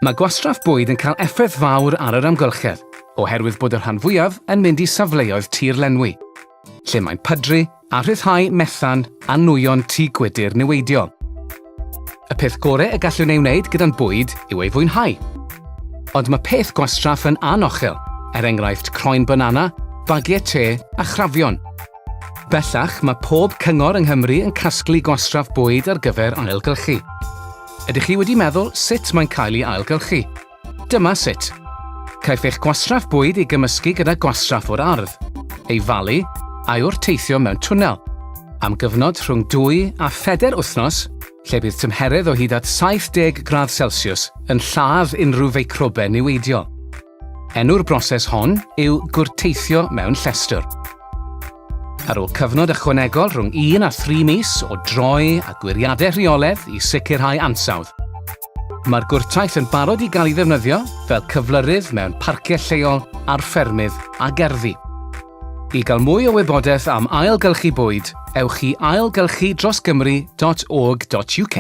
Mae gwastraff bwyd yn cael effaith fawr ar yr amgylchedd, oherwydd bod y rhan fwyaf yn mynd i safleoedd tirlenwi, lle mae'n pydru a rhyddhau methan a nwyon tŷ gwydr niweidiol. Y peth gorau y gallwn ei wneud gyda'n bwyd yw ei fwynhau. Ond mae peth gwastraff yn anochel, enghraifft croen banana, bagiau te a chrafion. Bellach, mae pob cyngor yng Nghymru yn casglu gwastraff bwyd ar gyfer ailgylchu. Ydych chi wedi meddwl sut mae'n cael ei ailgylchu? Dyma sut. Caiff eich gwastraff bwyd ei gymysgu gyda gwastraff o'r ardd, ei falu a'i wrteithio mewn twnnel, am gyfnod rhwng 2 a 4 wythnos, lle bydd tymheredd o hyd at 70 gradd Celsius yn lladd unrhyw feicrobau niweidiol. Enw'r broses hon yw gwrteithio mewn llestr. Ar ôl cyfnod ychwanegol rhwng 1 a 3 mis o droi a gwiriadau rheolaidd i sicrhau ansawdd. Mae'r gwrtaith yn barod i gael ei ddefnyddio fel cyflyrydd mewn parciau lleol, ar ffermydd a gerddi. I gael mwy o wybodaeth am ailgylchu bwyd, ewch i ailgylchudrosgymru.org.uk.